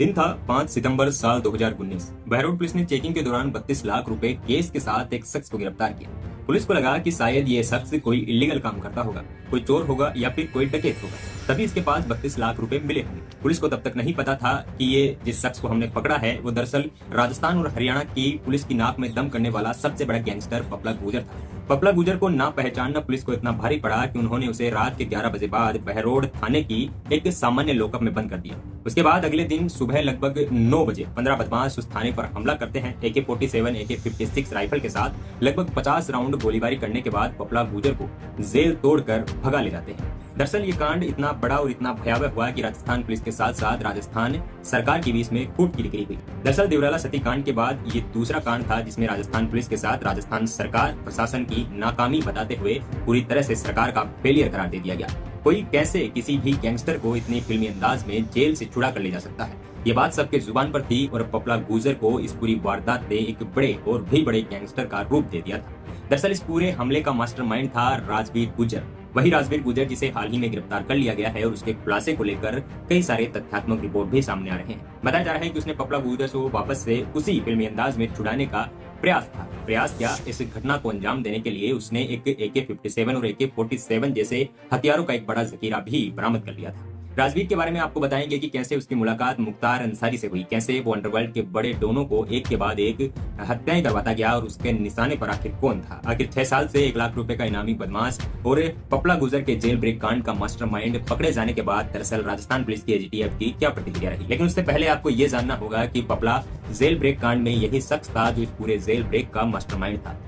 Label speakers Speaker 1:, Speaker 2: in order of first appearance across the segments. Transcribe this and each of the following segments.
Speaker 1: दिन था 5 सितंबर साल 2019। बहरौल पुलिस ने चेकिंग के दौरान 32 लाख रुपए केस के साथ एक शख्स को गिरफ्तार किया। पुलिस को लगा कि शायद ये शख्स कोई इलीगल काम करता होगा, कोई चोर होगा या फिर कोई डकैत होगा, तभी इसके पास 32 लाख रुपए मिले होंगे। पुलिस को तब तक नहीं पता था कि ये जिस शख्स को हमने पकड़ा है वो दरअसल राजस्थान और हरियाणा की पुलिस की नाक में दम करने वाला सबसे बड़ा गैंगस्टर पपला गुर्जर था। पपला गुर्जर को ना पहचानना पुलिस को इतना भारी पड़ा कि उन्होंने उसे रात के 11 बजे बाद बहरौल थाने की एक सामान्य लॉकअप में बंद कर दिया। उसके बाद अगले दिन सुबह लगभग 9 बजे 15 बदमाश उस थाने पर हमला करते हैं। AK-47 AK-56 राइफल के साथ लगभग 50 राउंड गोलीबारी करने के बाद पपला गुर्जर को जेल तोड़कर भगा ले जाते हैं। दरअसल ये कांड इतना बड़ा और इतना भयावह हुआ कि राजस्थान पुलिस के साथ साथ राजस्थान सरकार के बीच में खूब किरकिरी हुई। दरअसल देवराला सती कांड के बाद ये दूसरा कांड था जिसमें राजस्थान पुलिस के साथ राजस्थान सरकार प्रशासन की नाकामी बताते हुए पूरी तरह से सरकार का फेलियर करार दे दिया गया। कोई कैसे किसी भी गैंगस्टर को इतनी फिल्मी अंदाज में जेल से छुड़ा कर ले जा सकता है, ये बात सबके जुबान पर थी और पपला गुर्जर को इस पूरी वारदात ने एक बड़े और भी बड़े गैंगस्टर का रूप दे दिया था। दरअसल इस पूरे हमले का मास्टरमाइंड था राजवीर गुर्जर, वही राजवीर गुर्जर जिसे हाल ही में गिरफ्तार कर लिया गया है और उसके खुलासे को लेकर कई सारे तथ्यात्मक रिपोर्ट भी सामने आ रहे हैं। बताया जा रहा है कि उसने पपला गुर्जर को वापस से उसी फिल्मी अंदाज में छुड़ाने का प्रयास था। प्रयास क्या, इस घटना को अंजाम देने के लिए उसने एक AK-57 और AK-47 जैसे हथियारों का एक बड़ा जखीरा भी बरामद कर लिया था। राजवीर के बारे में आपको बताएंगे कि कैसे उसकी मुलाकात मुख्तार अंसारी से हुई, कैसे वो अंडरवर्ल्ड के बड़े डोनों को एक के बाद एक हत्याएं करवाता गया और उसके निशाने पर आखिर कौन था। आखिर 6 साल से 1 लाख रुपए का इनामी बदमाश और पपला गुर्जर के जेल ब्रेक कांड का मास्टरमाइंड पकड़े जाने के बाद दरअसल राजस्थान पुलिस की AGTF की क्या प्रतिक्रिया रही। लेकिन उससे पहले आपको ये जानना होगा कि पपला जेल ब्रेक कांड में यही शख्स था जो इस पूरे जेल ब्रेक का मास्टरमाइंड था।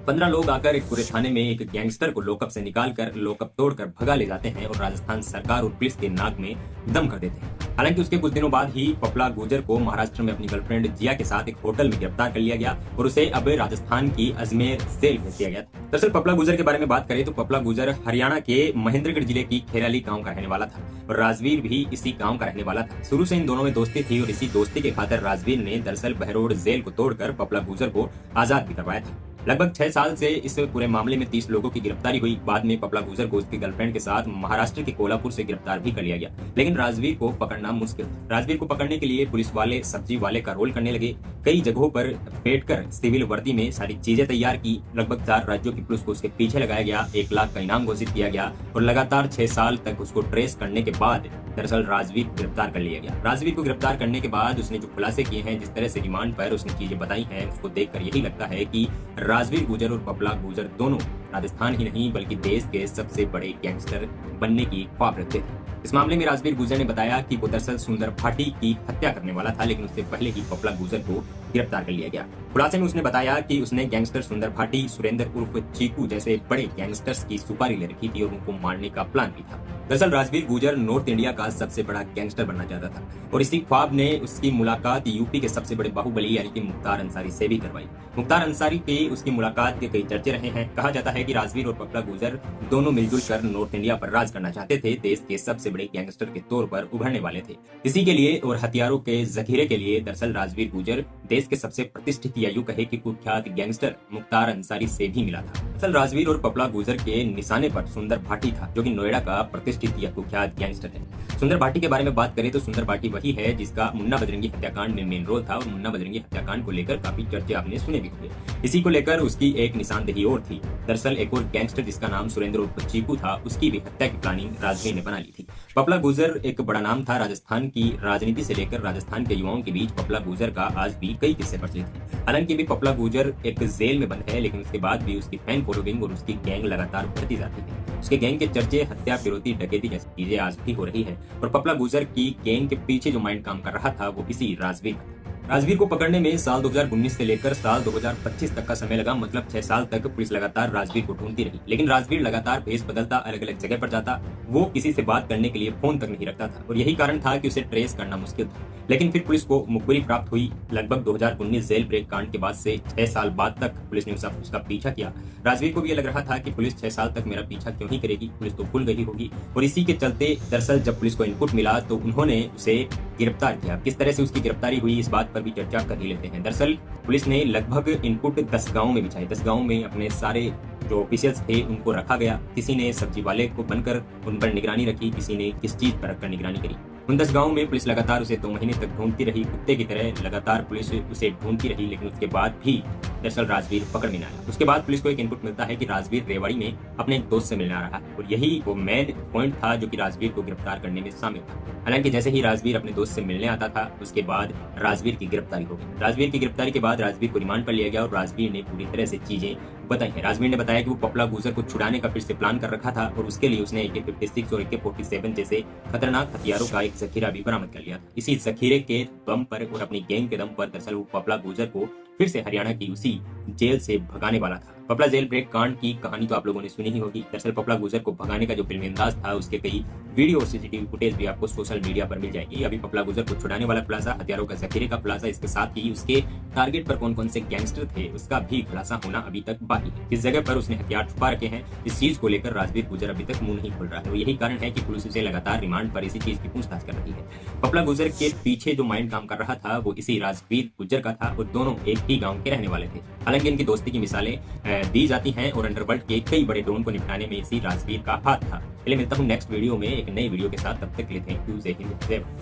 Speaker 1: 15 लोग आकर एक पूरे थाने में एक गैंगस्टर को लॉकअप से निकालकर लॉकअप तोड़कर भगा ले जाते हैं और राजस्थान सरकार और पुलिस के नाक में दम कर देते हैं। हालांकि उसके कुछ दिनों बाद ही पपला गुर्जर को महाराष्ट्र में अपनी गर्लफ्रेंड जिया के साथ एक होटल में गिरफ्तार कर लिया गया और उसे अब राजस्थान की अजमेर जेल भेज दिया गया। दरअसल पपला गुर्जर के बारे में बात करें तो पपला गुर्जर हरियाणा के महेंद्रगढ़ जिले की खेराली गांव का रहने वाला था और राजवीर भी इसी गांव का रहने वाला था। शुरू से इन दोनों में दोस्ती थी और इसी दोस्ती के खातिर राजवीर ने दरअसल बहरौल जेल को तोड़कर पपला गुर्जर को आजाद भी करवाया था। लगभग 6 साल से इस पूरे मामले में 30 लोगों की गिरफ्तारी हुई। बाद में पपला गुर्जर को उसकी गर्लफ्रेंड के साथ महाराष्ट्र के कोल्हापुर से गिरफ्तार भी कर लिया गया, लेकिन राजवीर को पकड़ना मुश्किल था। राजवीर को पकड़ने के लिए पुलिस वाले सब्जी वाले का रोल करने लगे। कई जगहों पर बैठकर सिविल वर्दी में सारी चीजें तैयार की। लगभग 4 राज्यों की पुलिस को उसके पीछे लगाया गया। 1 लाख का इनाम घोषित किया गया और लगातार 6 साल तक उसको ट्रेस करने के बाद दरअसल राजवीर को गिरफ्तार कर लिया गया। राजवीर को गिरफ्तार करने के बाद उसने जो खुलासे किए हैं, जिस तरह से रिमांड पर उसने चीजें बताई हैं, उसको देखकर यही लगता है कि राजवीर गुर्जर और पपला गुर्जर दोनों राजस्थान ही नहीं बल्कि देश के सबसे बड़े गैंगस्टर बनने की ख्वाब रखते थे। इस मामले में राजवीर गुर्जर ने बताया कि वो दरअसल सुंदर भाटी की हत्या करने वाला था, लेकिन उससे पहले ही पपला गुर्जर को गिरफ्तार कर लिया गया। खुलासे में उसने बताया कि उसने गैंगस्टर सुंदर भाटी, सुरेंद्र उर्फ चीकू जैसे बड़े गैंगस्टर्स की सुपारी ले रखी थी और उनको मारने का प्लान भी था। दरअसल राजवीर गुर्जर नॉर्थ इंडिया का सबसे बड़ा गैंगस्टर बनना चाहता था और इसी ख्वाब ने उसकी मुलाकात यूपी के सबसे बड़े बाहुबली यानी कि मुख्तार अंसारी से भी करवाई। मुख्तार अंसारी के उसकी मुलाकात के कई चर्चे रहे हैं। कहा जाता है कि राजवीर और पपला गुर्जर दोनों मिलजुल कर नॉर्थ इंडिया पर राज करना चाहते थे, देश के सबसे बड़े गैंगस्टर के तौर पर उभरने वाले थे। इसी के लिए और हथियारों के जखीरे के लिए दरअसल राजवीर गुर्जर देश के सबसे प्रतिष्ठित या यूं कहे कि कुख्यात गैंगस्टर मुख्तार अंसारी से भी मिला था। दरअसल राजवीर और पपला गुर्जर के निशाने पर सुंदर भाटी था, जो कि नोएडा का प्रतिष्ठित या कुख्यात गैंगस्टर है। सुंदर भाटी के बारे में बात करें तो सुंदर भाटी वही है जिसका मुन्ना बजरंगी हत्याकांड में मेन रोल था और मुन्ना बजरंगी हत्याकांड को लेकर काफी चर्चे आपने सुने भी होंगे। इसी को लेकर उसकी एक निशानदेही और थी। दरअसल एक और गैंगस्टर जिसका नाम सुरेंद्र उर्फ चीकू था, उसकी भी हत्या की प्लानिंग राजवीर ने बना ली थी। पपला गुर्जर एक बड़ा नाम था राजस्थान की राजनीति से लेकर राजस्थान के युवाओं के बीच पपला गुर्जर का आज भी कई किस्से प्रचलित हैं। हालांकि भी पपला गुर्जर एक जेल में बंद है, लेकिन उसके बाद भी उसकी फैन फॉलोइंग और उसकी गैंग लगातार बढ़ती जाती है। उसके गैंग के चर्चे, हत्या, फिरौती, डकैती जैसी चीजें आज भी हो रही है और पपला गुर्जर की गैंग के पीछे जो माइंड काम कर रहा था वो इसी राजवीर का था। राजवीर को पकड़ने में साल 2019 से लेकर साल 2025 तक का समय लगा, मतलब 6 साल तक पुलिस लगातार राजवीर को ढूंढती रही, लेकिन राजवीर लगातार भेस बदलता, अलग अलग जगह पर जाता। वो किसी से बात करने के लिए फोन तक नहीं रखता था और यही कारण था कि उसे ट्रेस करना मुश्किल था। लेकिन फिर पुलिस को मुखबिरी प्राप्त हुई। लगभग 2019 जेल ब्रेक कांड के बाद से 6 साल बाद तक पुलिस ने उसका पीछा किया। राजवीर को भी लग रहा था कि पुलिस 6 साल तक मेरा पीछा क्यों ही करेगी, पुलिस तो भूल गई होगी। और इसी के चलते दरअसल जब पुलिस को इनपुट मिला तो उन्होंने उसे गिरफ्तार किया। किस तरह से उसकी गिरफ्तारी हुई इस बात पर भी चर्चा कर ही लेते हैं। दरअसल पुलिस ने लगभग इनपुट 10 गाँव में बिछाए। 10 गाँव में अपने सारे जो ऑफिशियल्स थे उनको रखा गया। किसी ने सब्जी वाले को बनकर उन पर निगरानी रखी, किसी ने किस चीज पर रखकर निगरानी करी। मुंदस गांव में पुलिस लगातार उसे 2 महीने तक ढूंढती रही। कुत्ते की तरह लगातार पुलिस उसे ढूंढती रही, लेकिन उसके बाद भी दरअसल राजवीर पकड़ में न आया। उसके बाद पुलिस को एक इनपुट मिलता है कि राजवीर रेवाड़ी में अपने एक दोस्त से मिलने आ रहा है और यही वो मेन पॉइंट था जो कि राजवीर को गिरफ्तार करने में शामिल था। हालांकि जैसे ही राजवीर अपने दोस्त से मिलने आता था, उसके बाद राजवीर की गिरफ्तारी हो गई। राजवीर की गिरफ्तारी के बाद राजवीर को रिमांड पर लिया गया और राजवीर ने पूरी तरह से चीजें बताई है। राजवीर ने बताया कि वो पपला गुजर को छुड़ाने का फिर से प्लान कर रखा था और उसके लिए उसने AK-56 और AK-47 जैसे खतरनाक हथियारों का एक जखीरा भी बरामद कर लिया था। इसी जखीरे के दम पर और अपनी गैंग के दम पर दरअसल वो पपला गुजर को फिर से हरियाणा की उसी जेल से भगाने वाला था। पपला जेल ब्रेक कांड की कहानी तो आप लोगों ने सुनी ही होगी। दरअसल पपला गुजर को भगाने का जो फिल्मी अंदाज था, उसके कई वीडियो और CCTV फुटेज भी आपको सोशल मीडिया पर मिल जाएगी। अभी पपला गुजर को छुड़ाने वाला खुलासा, हथियारों का जखीरे का खुलासा, इसके साथ ही उसके टारगेट पर कौन कौन से गैंगस्टर थे उसका भी खुलासा होना अभी तक बाकी है। किस जगह पर उसने हथियार छुपा रखे हैं, इस चीज को लेकर राजवीर गुजर अभी तक मुंह नहीं खोल रहा है। यही कारण है कि पुलिस उसे लगातार रिमांड पर इसी चीज की पूछताछ कर रही है। पपला गुजर के पीछे जो माइंड काम कर रहा था वो इसी राजवीर गुजर का था और दोनों एक ही गाँव के रहने वाले थे। हालांकि इनकी दोस्ती की मिसालें दी जाती हैं और अंडरवर्ल्ड के कई बड़े डॉन को निपटाने में इसी राजवीर का हाथ था। चलिए मिलता हूँ नेक्स्ट वीडियो में एक नई वीडियो के साथ, तब तक के लिए थैंक यू, जय हिंद, जय भारत।